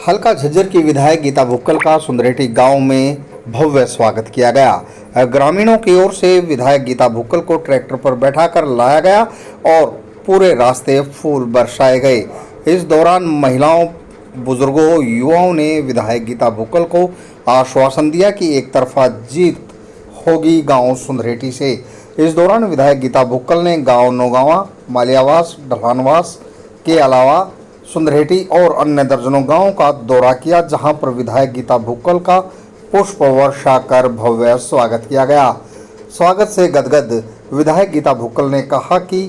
हल्का झज्जर की विधायक गीता भुक्कल का सुंदरेठी गांव में भव्य स्वागत किया गया। ग्रामीणों की ओर से विधायक गीता भुक्कल को ट्रैक्टर पर बैठाकर लाया गया और पूरे रास्ते फूल बरसाए गए। इस दौरान महिलाओं, बुजुर्गों, युवाओं ने विधायक गीता भुक्कल को आश्वासन दिया कि एक तरफा जीत होगी गांव सुंदरेठी से। इस दौरान विधायक गीता भुक्कल ने गांव नौगांवा, मालियावास, ढलानवास के अलावा सुंदरेठी और अन्य दर्जनों गांवों का दौरा किया, जहां पर विधायक गीता भुक्कल का पुष्प वर्षा कर भव्य स्वागत किया गया। स्वागत से गदगद विधायक गीता भुक्कल ने कहा कि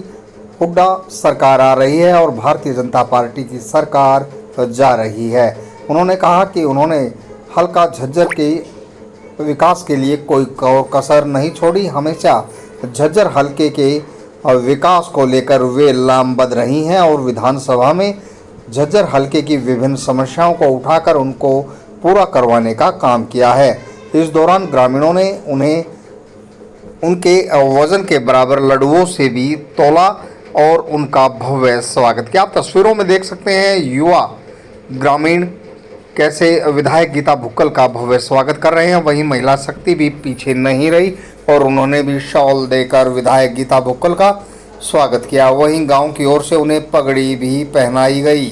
हुड्डा सरकार आ रही है और भारतीय जनता पार्टी की सरकार जा रही है। उन्होंने कहा कि उन्होंने हल्का झज्जर के विकास के लिए कोई कसर नहीं छोड़ी। हमेशा झज्जर हल्के के विकास को लेकर वे लामबद्ध रही हैं और विधानसभा में झज्जर हल्के की विभिन्न समस्याओं को उठाकर उनको पूरा करवाने का काम किया है। इस दौरान ग्रामीणों ने उन्हें उनके वजन के बराबर लड्डुओं से भी तोला और उनका भव्य स्वागत किया। आप तस्वीरों में देख सकते हैं युवा ग्रामीण कैसे विधायक गीता भुक्कल का भव्य स्वागत कर रहे हैं। वहीं महिला शक्ति भी पीछे नहीं रही और उन्होंने भी शॉल देकर विधायक गीता भुक्कल का स्वागत किया। वहीं गांव की ओर से उन्हें पगड़ी भी पहनाई गई।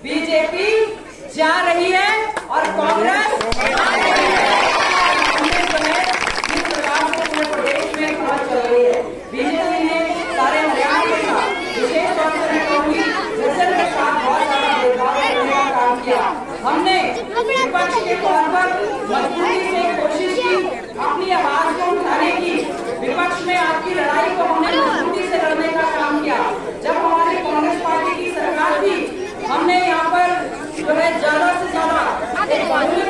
बीजेपी जा रही है और कांग्रेस आ रही है। जिस प्रकार से पूरे प्रदेश में खबर चल रही है, बीजेपी ने सारे हरियाणा के साथ, विशेष तौर से मैं कहूंगी झज्जर के साथ बहुत सारा भेदभाव करने का काम किया। हमने विपक्ष के तौर पर मजबूती से कोशिश की अपनी आवाज को उठाने की। विपक्ष में आपकी लड़ाई को हमने मजबूती से लड़ने का काम किया। जब हमारी कांग्रेस पार्टी की सरकार थी, हमने यहाँ पर जो है ज्यादा से ज्यादा एक गवर्नमेंट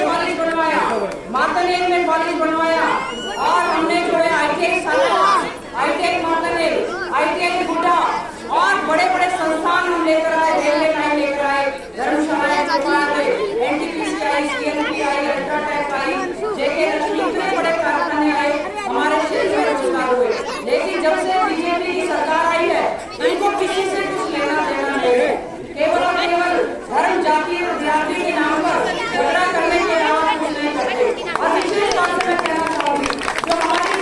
कॉलेज बनवाया, मातनेर में कॉलेज बनवाया और हमने जो है ITI ITI मातनेर, ITI गुड्डा और बड़े बड़े संस्थान हम लेकर आए, रेलवे लाइन लेकर आए, धर्मशालाएं NTPC आई, CNP आई, अल्ट्राटेक आई, JK लक्ष्मी, इतने बड़े कारखाने आए, हमारे क्षेत्र में रोजगार हुए। लेकिन जब से बीजेपी की सरकार आई है, इनको किसी से कुछ लेना देना नहीं है। केवल और केवल धर्म, जाति और जाति के नाम पर झगड़ा करने के अलावा कुछ नहीं करते। और विशेष तौर से मैं कहना चाहूंगी, जो हमारी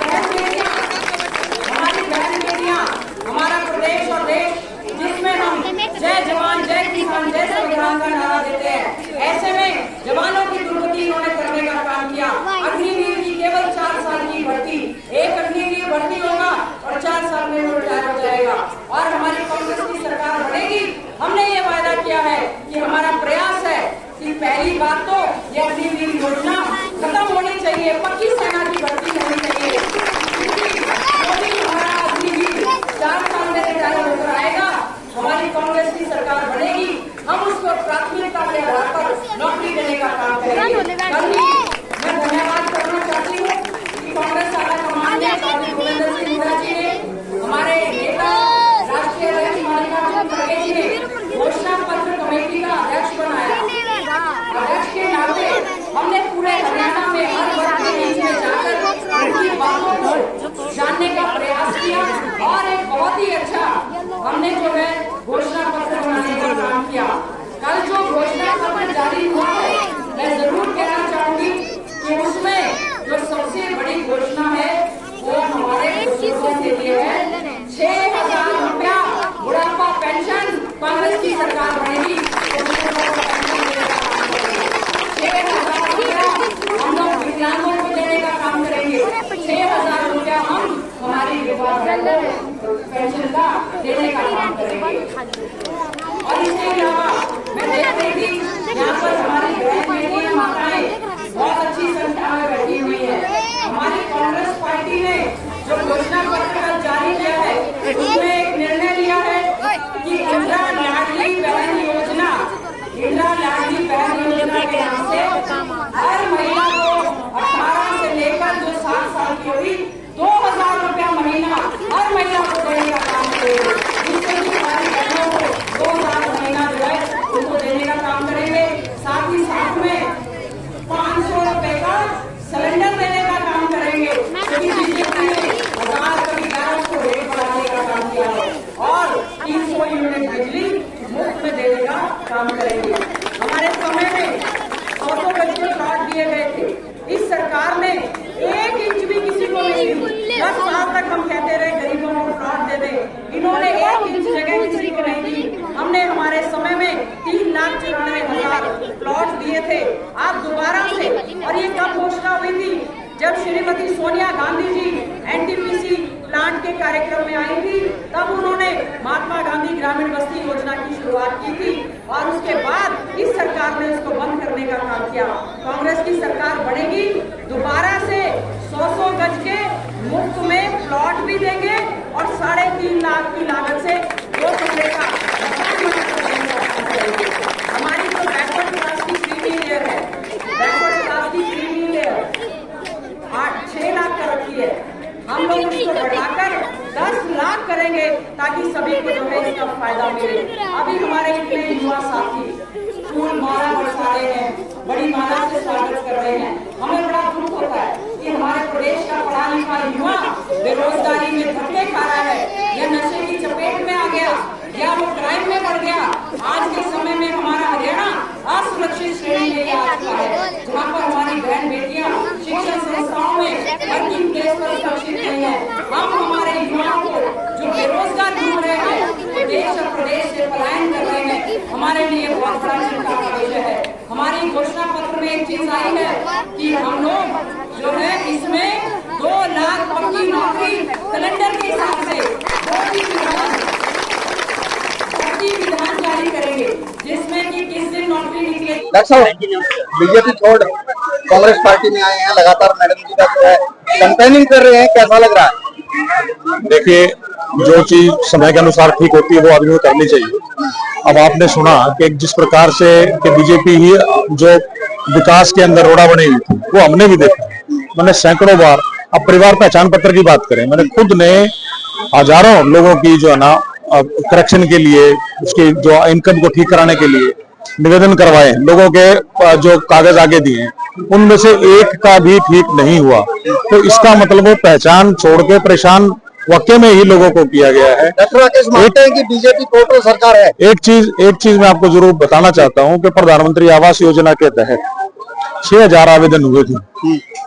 बहन बेटियां, हमारा प्रदेश और देश जिसमें हम जय जवान, जय किसान, जय संविधान का नारा देते हैं, ऐसे में जवानों की दुर्गति इन्होंने करने का काम किया। अग्निवीर की केवल 4 साल की भर्ती, एक अग्निवीर भर्ती होगा और 4 साल में वो रिटायर हो जाएगा। और हमारी कांग्रेस की सरकार बनेगी, हमने ये वायदा किया है कि हमारा प्रयास है कि पहली बात तो ये अग्निवीर योजना खत्म होनी चाहिए, पक्की सेना की भर्ती होनी चाहिए। मोदी हमारा अग्निवीर 4 साल में रिटायर होकर आएगा, हमारी कांग्रेस की सरकार बनेगी, हम उसको प्राथमिकता के आधार पर नौकरी देने का काम करेंगे। मैं धन्यवाद करना चाहती हूँ कि कांग्रेस हाईकमान ने गोविंदर सिंह हुड्डा जी ने, हमारे नेता राष्ट्रीय अध्यक्ष मल्लिकार्जुन खड़गे जी ने घोषणा पत्र कमेटी का अध्यक्ष बनाया। अध्यक्ष के नाते हमने पूरे हरियाणा में हर वर्ग के बीच में जाकर उनकी बातों को जानने का प्रयास किया और एक बहुत ही अच्छा हमने जो है घोषणा पत्र बनाने का काम किया। कल जो घोषणा पत्र जारी हुआ है, मैं जरूर कहना चाहूंगी कि उसमें जो सबसे बड़ी घोषणा है वो हमारे बुजुर्गों के लिए है। 6,000 रुपया बुढ़ापा पेंशन कांग्रेस की सरकार बनेगी, 6,000 रुपया हम लोग विकलांगों को देने का काम करेंगे, 6,000 रुपया हम हमारी विधवा पेंशन का देने का काम करेंगे। और इसके अलावा मैं देख रही थी यहाँ पर हमारी बहन बेटियां, माताएं बहुत अच्छी संख्या में बैठी हुई है। हमारी कांग्रेस पार्टी ने जो घोषणा पत्र जारी किया है, उसमें एक निर्णय लिया है कि इंदिरा लाडली बहन योजना के नाम से हर महिला को 18 से लेकर जो 7 साल की हुई 2,000 रुपया महीना हर महिला को देने का काम करेगी। इससे भी हमारी बहनों को काम करेंगे। हमारे समय में 100 गज के प्लॉट दिए गए थे। इस सरकार ने 1 इंच भी किसी को नहीं दी। 10 साल तक हम कहते रहे गरीबों को प्लॉट दे दे, इन्होंने 1 इंच जगह किसी को नहीं दी। हमने हमारे समय में 3,94,000 प्लॉट दिए थे। आप दोबारा से, और ये कब घोषणा हुई थी? जब श्रीमती सोनिया गांधी जी एनटीपीसी प्लांट के कार्यक्रम में आई थी, तब उन्होंने महात्मा गांधी ग्रामीण बस्ती योजना की शुरुआत की थी और उसके बाद इस सरकार ने उसको बंद करने का काम किया। कांग्रेस की सरकार बनेगी, दोबारा से 100 गज के मुफ्त में प्लॉट भी देंगे और 3.5 लाख की लागत से 2 कमरे का हमारी जो बैकवर्ड क्लास की क्रीमी लेयर है, बैकवर्ड क्लास की क्रीमी लेयर 6 लाख कर रखी है, हम लोग उसको बढ़ाकर 10 लाख करेंगे ताकि सभी को जो है इसका फायदा मिले। अभी हमारे इतने युवा साथी फूल माला बरसा रहे हैं, बड़ी माला से स्वागत कर रहे हैं। हमें बड़ा दुख होता है कि हमारे प्रदेश का पढ़ा लिखा युवा बेरोजगारी में धक्के खा रहा है, या नशे की चपेट में आ गया, या वो क्राइम में बढ़ गया। आज के समय में हमारा हरियाणा असुरक्षित श्रेणी में आ चुका है, जहाँ पर हमारी बहन बेटियां शिक्षण संस्थाओं में वर्किंग प्लेस पर सुरक्षित नहीं है। हम हमारे युवाओं को जो बेरोजगार घूम रहे हैं, देश और प्रदेश से पलायन कर रहे हैं, हमारे लिए बहुत बड़ा चिंता का विषय है। हमारी घोषणा पत्र में एक चीज आई है कि हम लोग जो है इसमें 2 लाख पक्की नौकरी कैलेंडर के हिसाब से विधान जारी करेंगे, जिसमें कि किस दिन नौकरी निकलेगी। डॉक्टर साहब, बीजेपी छोड़ कांग्रेस पार्टी में आए हैं, लगातार मैडम जी का कैंपेनिंग कर रहे हैं, कैसा लग रहा है? देखिए, जो चीज समय के अनुसार ठीक होती है वो आदमी को करनी चाहिए। अब आपने सुना कि जिस प्रकार से कि बीजेपी ही जो विकास के अंदर रोड़ा बनी हुई थी वो हमने भी देखा। मैंने सैकड़ों बार, अब परिवार पहचान पत्र की बात करें, मैंने खुद ने हजारों लोगों की जो है ना करेक्शन के लिए, उसकी जो इनकम को ठीक कराने के लिए निवेदन करवाए, लोगों के जो कागज आगे दिए, उनमें से एक का भी ठीक नहीं हुआ। तो इसका मतलब वो पहचान छोड़ के परेशान वाकई में ही लोगों को किया गया है। डॉक्टर राकेश मानते हैं कि बीजेपी टोटल सरकार है। एक चीज मैं आपको जरूर बताना चाहता हूं कि प्रधानमंत्री आवास योजना के तहत 6,000 आवेदन हुए थे,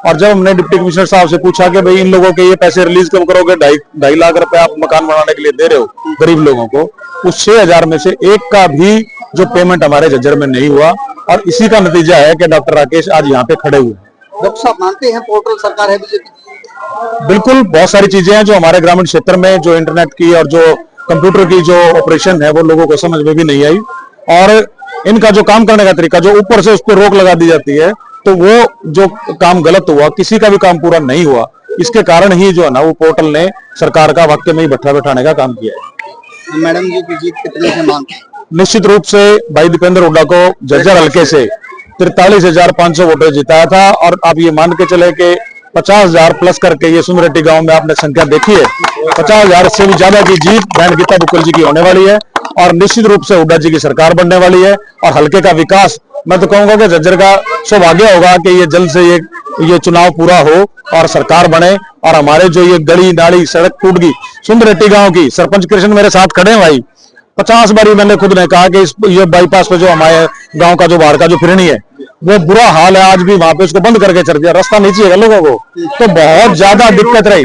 और जब हमने डिप्टी कमिश्नर साहब से पूछा कि भाई इन लोगों के ये पैसे रिलीज कब करोगे, 2.5 लाख रुपए आप मकान बनाने के लिए दे रहे हो गरीब लोगों को, उस 6,000 में से एक का भी जो पेमेंट हमारे झज्जर में नहीं हुआ, और इसी का नतीजा है कि डॉक्टर राकेश आज यहाँ पे खड़े हुए। डॉक्टर साहब मानते हैं टोटल सरकार है बीजेपी? बिल्कुल, बहुत सारी चीजें हैं जो हमारे ग्रामीण क्षेत्र में, जो इंटरनेट की और जो कंप्यूटर की जो ऑपरेशन है वो लोगों को समझ में भी नहीं आई, और इनका जो काम करने का तरीका, जो ऊपर से उस पर रोक लगा दी जाती है, तो वो जो काम गलत हुआ, किसी का भी काम पूरा नहीं हुआ, इसके कारण ही जो है ना वो पोर्टल ने सरकार का वाकई में ही भट्ठा बैठाने का काम किया है। मैडम जी की जीत कितने से मानते हैं? निश्चित रूप से भाई दीपेंद्र हुड्डा को झज्जर हल्के से 43,500 वोटों जिताया था, और आप ये मान के चले कि 50,000 प्लस करके ये सुमरेटी गांव में आपने संख्या देखी है, 50,000 से भी ज्यादा की जीत बहन गीता बुक्कल जी की होने वाली है, और निश्चित रूप से हुड्डा जी की सरकार बनने वाली है। और हल्के का विकास, मैं तो कहूंगा कि झज्जर का सौभाग्य होगा कि ये जल्द से ये चुनाव पूरा हो और सरकार बने, और हमारे जो ये गली नाली सड़क टूट गई सुमरेटी गांव की, सरपंच कृष्ण मेरे साथ खड़े हैं भाई, 50 बारी मैंने खुद ने कहा कि ये बाईपास पे जो हमारे गांव का जो बाहर का जो फिरनी है वो बुरा हाल है, आज भी वहां पे उसको बंद करके चल दिया, रास्ता नहीं चाहिए लोगों को, तो बहुत ज्यादा दिक्कत रही।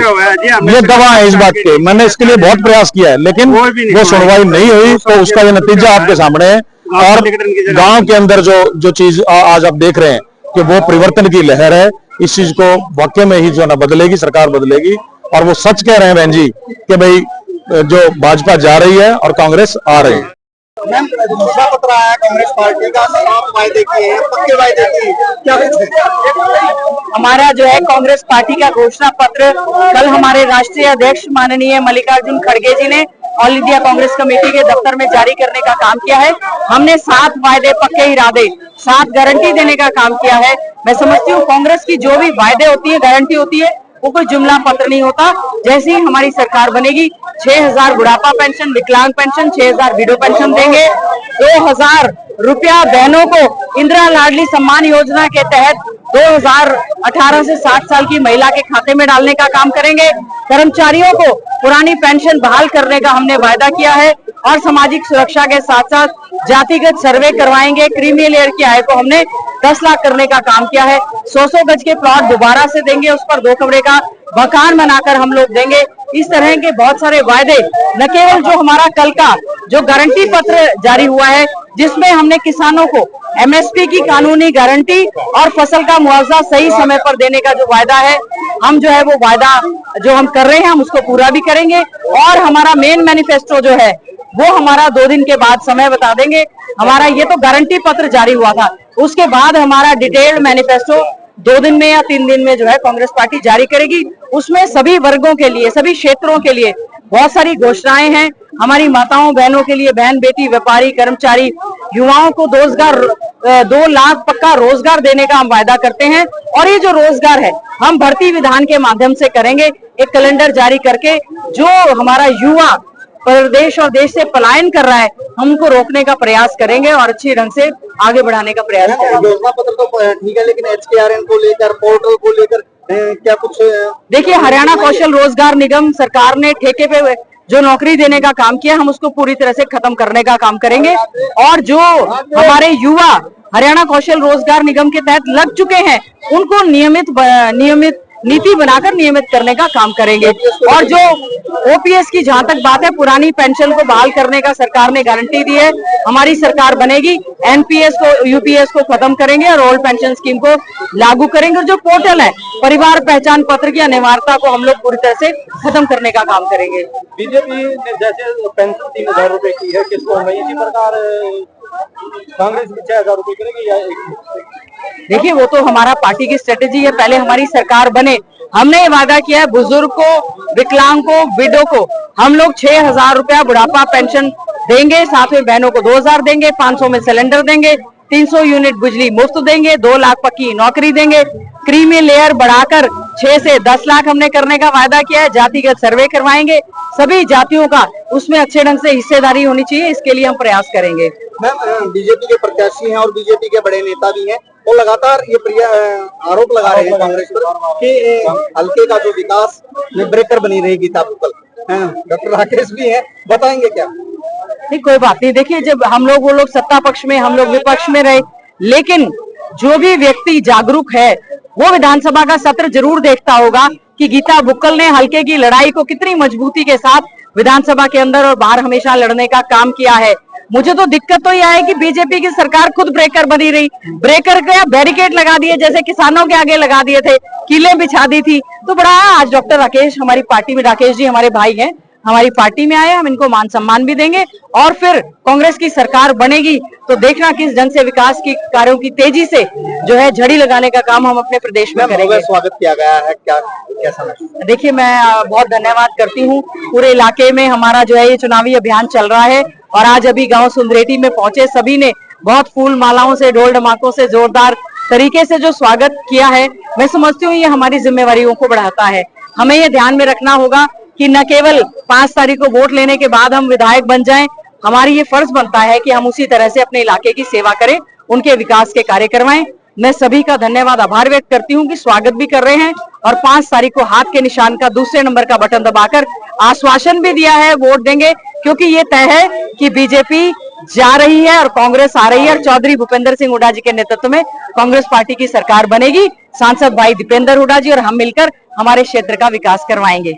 ये गवाह है इस बात के, मैंने इसके लिए बहुत प्रयास किया है, लेकिन वो सुनवाई नहीं हुई, तो उसका ये नतीजा आपके सामने है। और गांव के अंदर जो चीज आज आप देख रहे हैं कि वो परिवर्तन की लहर है, इस चीज को वाकई में ही जो ना बदलेगी, सरकार बदलेगी। और वो सच कह रहे हैं बहन जी कि भाई जो भाजपा जा रही है और कांग्रेस आ रही है। मैम, घोषणा पत्र आया कांग्रेस पार्टी का, साफ वायदे किए हैं, पक्के वायदे किए, क्या हमारा जो है कांग्रेस पार्टी का घोषणा पत्र कल हमारे राष्ट्रीय अध्यक्ष माननीय मल्लिकार्जुन खड़गे जी ने ऑल इंडिया कांग्रेस कमेटी के दफ्तर में जारी करने का काम किया है। हमने 7 वायदे, पक्के इरादे, 7 गारंटी देने का काम किया है। मैं समझती हूँ कांग्रेस की जो भी वायदे होती है, गारंटी होती है, वो कोई जुमला पत्र नहीं होता। जैसे ही हमारी सरकार बनेगी 6,000 बुढ़ापा पेंशन, विकलांग पेंशन, 6,000 विडो पेंशन देंगे, 2,000 रुपया बहनों को इंदिरा लाडली सम्मान योजना के तहत 2018 से 60 साल की महिला के खाते में डालने का काम करेंगे। कर्मचारियों को पुरानी पेंशन बहाल करने का हमने वायदा किया है। और सामाजिक सुरक्षा के साथ साथ जातिगत सर्वे करवाएंगे। क्रीमी लेयर की आय को हमने 10 लाख करने का काम किया है। 100 गज के प्लॉट दोबारा से देंगे, उस पर 2 कमरे का मकान बनाकर हम लोग देंगे। इस तरह के बहुत सारे वायदे, न केवल जो हमारा कल का जो गारंटी पत्र जारी हुआ है जिसमें हमने किसानों को एमएसपी की कानूनी गारंटी और फसल का मुआवजा सही समय पर देने का जो वायदा है, हम जो है वो वायदा जो हम कर रहे हैं हम उसको पूरा भी करेंगे। और हमारा मेन मैनिफेस्टो जो है वो हमारा 2 दिन के बाद समय बता देंगे। हमारा ये तो गारंटी पत्र जारी हुआ था, उसके बाद हमारा डिटेल्ड मैनिफेस्टो 2 दिन में या 3 दिन में जो है कांग्रेस पार्टी जारी करेगी। उसमें सभी वर्गों के लिए, सभी क्षेत्रों के लिए बहुत सारी घोषणाएं हैं। हमारी माताओं बहनों के लिए, बहन बेटी, व्यापारी, कर्मचारी, युवाओं को 2 लाख पक्का रोजगार देने का हम वायदा करते हैं। और ये जो रोजगार है हम भर्ती विधान के माध्यम से करेंगे, एक कैलेंडर जारी करके जो हमारा युवा प्रदेश और देश से पलायन कर रहा है हम उनको रोकने का प्रयास करेंगे और अच्छे ढंग से आगे बढ़ाने का प्रयास करेंगे। योजना पत्र तो ठीक है, लेकिन HKRN को लेकर, पोर्टल को लेकर क्या कुछ? देखिए, हरियाणा कौशल रोजगार निगम सरकार ने ठेके पे जो नौकरी देने का काम किया हम उसको पूरी तरह से खत्म करने का काम करेंगे। और जो हमारे युवा हरियाणा कौशल रोजगार निगम के तहत लग चुके हैं उनको नियमित नीति बनाकर नियमित करने का काम करेंगे। और जो ओपीएस की जहां तक बात है, पुरानी पेंशन को बहाल करने का सरकार ने गारंटी दी है। हमारी सरकार बनेगी, एनपीएस को, यूपीएस को खत्म करेंगे और ओल्ड पेंशन स्कीम को लागू करेंगे। और जो पोर्टल है परिवार पहचान पत्र की अनिवार्यता को हम लोग पूरी तरह से खत्म करने का काम करेंगे। बीजेपी ने जैसे पेंशन 3000 रुपए की है, किसको नहीं, इसी प्रकार कांग्रेस भी 6000 रुपए करेगी या देखिए, वो तो हमारा पार्टी की स्ट्रेटेजी है। पहले हमारी सरकार बने, हमने ये वादा किया है बुजुर्ग को, विकलांग को, विडो को हम लोग 6000 रुपया बुढ़ापा पेंशन देंगे, साथ में बहनों को 2000 देंगे, 500 में सिलेंडर देंगे, 300 यूनिट बिजली मुफ्त देंगे, 2 लाख पक्की नौकरी देंगे। क्रीमी लेयर बढ़ाकर 6 से 10 लाख हमने करने का वायदा किया है। जातिगत सर्वे करवाएंगे, सभी जातियों का उसमें अच्छे ढंग से हिस्सेदारी होनी चाहिए, इसके लिए हम प्रयास करेंगे। मैम, बीजेपी के प्रत्याशी हैं और बीजेपी के बड़े नेता भी हैं, वो लगातार ये आरोप लगा रहे हैं कांग्रेस पर कि हल्के का जो विकास में ब्रेकर बनी रही गीता बुक्कल। डॉक्टर राकेश भी हैं, बताएंगे क्या? नहीं, कोई बात नहीं। देखिए, जब वो लोग सत्ता पक्ष में, हम लोग विपक्ष में रहे, लेकिन जो भी व्यक्ति जागरूक है वो विधानसभा का सत्र जरूर देखता होगा कि गीता बुक्कल ने हल्के की लड़ाई को कितनी मजबूती के साथ विधानसभा के अंदर और बाहर हमेशा लड़ने का काम किया है। मुझे तो दिक्कत तो यह है कि बीजेपी की सरकार खुद ब्रेकर बनी रही, ब्रेकर का बैरिकेड लगा दिए, जैसे किसानों के आगे लगा दिए थे, कीले बिछा दी थी। तो बड़ा आज डॉक्टर राकेश हमारी पार्टी में, राकेश जी हमारे भाई हैं, हमारी पार्टी में आए, हम इनको मान सम्मान भी देंगे। और फिर कांग्रेस की सरकार बनेगी तो देखना किस ढंग से विकास की कार्यों की तेजी से जो है झड़ी लगाने का काम हम अपने प्रदेश में करेंगे। स्वागत किया गया है, क्या कैसा लगा? देखिए, मैं बहुत धन्यवाद करती हूँ। पूरे इलाके में हमारा जो है ये चुनावी अभियान चल रहा है और आज अभी गांव सुंदरेटी में पहुंचे, सभी ने बहुत फूल मालाओं से, ढोल ढमाकों से जोरदार तरीके से जो स्वागत किया है, मैं समझती हूँ ये हमारी जिम्मेवारियों को बढ़ाता है। हमें ये ध्यान में रखना होगा कि न केवल 5 तारीख को वोट लेने के बाद हम विधायक बन जाएं, हमारी ये फर्ज बनता है कि हम उसी तरह से अपने इलाके की सेवा करें, उनके विकास के कार्य करवाएं। मैं सभी का धन्यवाद, आभार व्यक्त करती हूँ कि स्वागत भी कर रहे हैं और 5 तारीख को हाथ के निशान का दूसरे नंबर का बटन दबाकर आश्वासन भी दिया है वोट देंगे, क्योंकि ये तय है कि बीजेपी जा रही है और कांग्रेस आ रही है और चौधरी भूपेंद्र सिंह हुड्डा जी के नेतृत्व में कांग्रेस पार्टी की सरकार बनेगी। सांसद भाई दीपेंद्र हुड्डा जी और हम मिलकर हमारे क्षेत्र का विकास करवाएंगे।